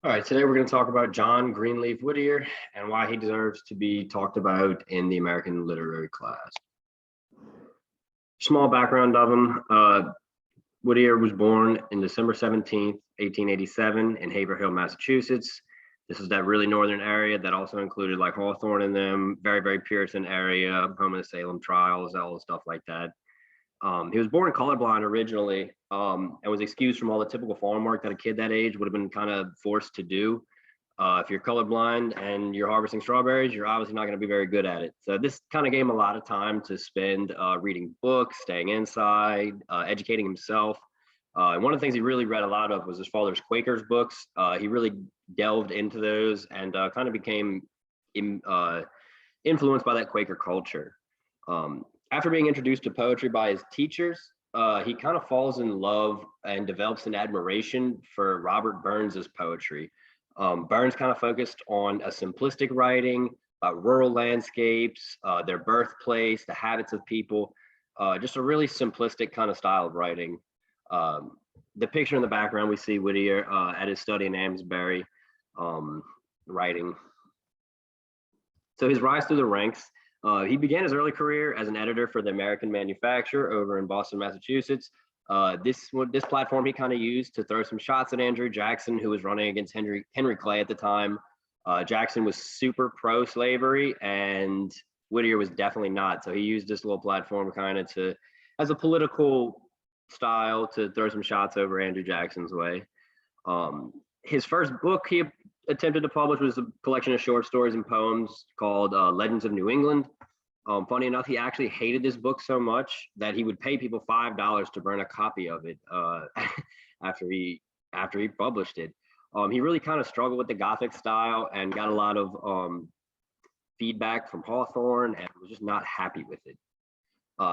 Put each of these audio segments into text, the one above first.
All right, today we're going to talk about John Greenleaf Whittier and why he deserves to be talked about in the American literary class. Small background of him. Whittier was born in December 17th, 1887 in Haverhill, Massachusetts. This is that really northern area that also included like Hawthorne in them, very, very Puritan area, home of the Salem trials, all the stuff like that. He was born colorblind originally, and was excused from all the typical farm work that a kid that age would have been kind of forced to do. If you're colorblind and you're harvesting strawberries, you're obviously not going to be very good at it. So this kind of gave him a lot of time to spend reading books, staying inside, educating himself. And one of the things he really read a lot of was his father's Quakers books. He really delved into those and kind of became influenced by that Quaker culture. After being introduced to poetry by his teachers, he kind of falls in love and develops an admiration for Robert Burns's poetry. Burns kind of focused on a simplistic writing about rural landscapes, their birthplace, the habits of people, just a really simplistic kind of style of writing. The picture in the background, we see Whittier at his study in Amesbury, writing. So his rise through the ranks. He began his early career as an editor for the American Manufacturer over in Boston, Massachusetts. This platform he kind of used to throw some shots at Andrew Jackson, who was running against Henry Clay at the time. Jackson was super pro-slavery, and Whittier was definitely not. So he used this little platform kind of as a political style to throw some shots over Andrew Jackson's way. His first book he attempted to publish was a collection of short stories and poems called Legends of New England. Funny enough, he actually hated this book so much that he would pay people $5 to burn a copy of it after he published it. He really kind of struggled with the Gothic style and got a lot of feedback from Hawthorne and was just not happy with it.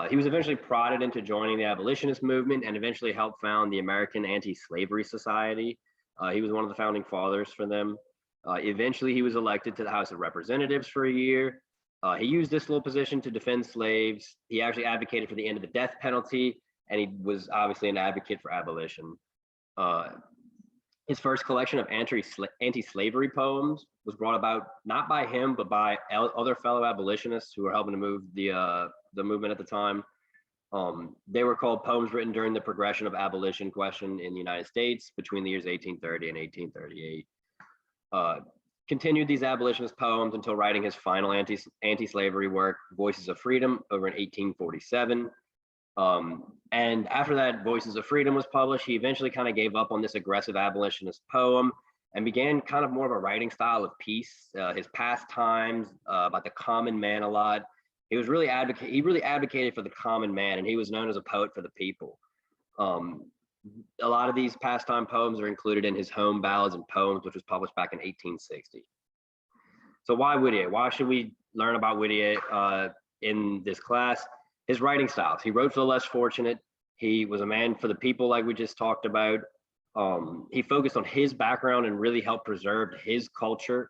He was eventually prodded into joining the abolitionist movement and eventually helped found the American Anti-Slavery Society. He was one of the founding fathers for them. Eventually, he was elected to the House of Representatives for a year. He used this little position to defend slaves. He actually advocated for the end of the death penalty, and he was obviously an advocate for abolition. His first collection of anti-slavery poems was brought about not by him, but by other fellow abolitionists who were helping to move the movement at the time. They were called Poems Written During the Progression of Abolition Question in the United States between the years 1830 and 1838. Continued these abolitionist poems until writing his final anti-slavery work, Voices of Freedom, over in 1847. And after that, Voices of Freedom was published, he eventually kind of gave up on this aggressive abolitionist poem and began kind of more of a writing style of peace, his pastimes, about the common man a lot. He really advocated for the common man, and he was known as a poet for the people. A lot of these pastime poems are included in his Home Ballads and Poems, which was published back in 1860. So why Whittier? Why should we learn about Whittier in this class? His writing styles. He wrote for the less fortunate. He was a man for the people, like we just talked about. He focused on his background and really helped preserve his culture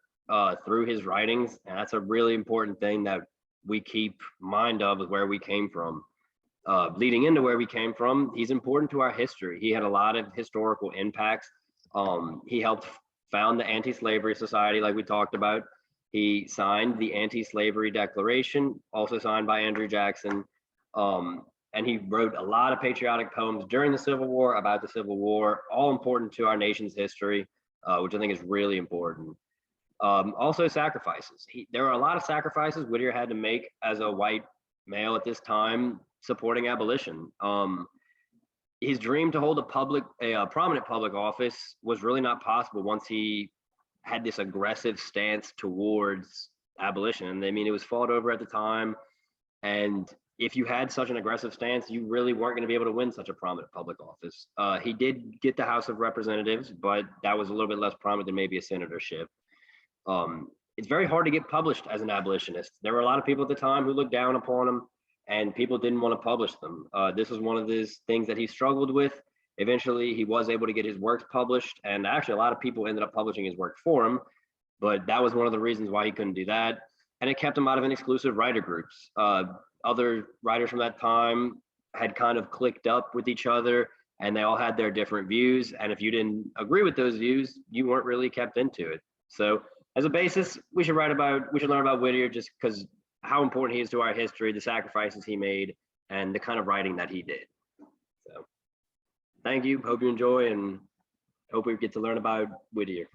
through his writings. And that's a really important thing that we keep mind of, is where we came from. Leading into where we came from, he's important to our history. He had a lot of historical impacts. He helped found the Anti-Slavery Society, like we talked about. He signed the Anti-Slavery Declaration, also signed by Andrew Jackson. And he wrote a lot of patriotic poems during the Civil War, about the Civil War, all important to our nation's history, which I think is really important. Also sacrifices. There were a lot of sacrifices Whittier had to make as a white male at this time, supporting abolition. His dream to hold a prominent public office was really not possible once he had this aggressive stance towards abolition. I mean, it was fought over at the time, and if you had such an aggressive stance, you really weren't going to be able to win such a prominent public office. He did get the House of Representatives, but that was a little bit less prominent than maybe a senatorship. It's very hard to get published as an abolitionist. There were a lot of people at the time who looked down upon him, and people didn't want to publish them. This was one of these things that he struggled with. Eventually, he was able to get his works published, and actually a lot of people ended up publishing his work for him, but that was one of the reasons why he couldn't do that. And it kept him out of any exclusive writer groups. Other writers from that time had kind of clicked up with each other and they all had their different views. And if you didn't agree with those views, you weren't really kept into it. So as a basis, we should learn about Whittier just because how important he is to our history, the sacrifices he made, and the kind of writing that he did. So thank you. Hope you enjoy, and hope we get to learn about Whittier.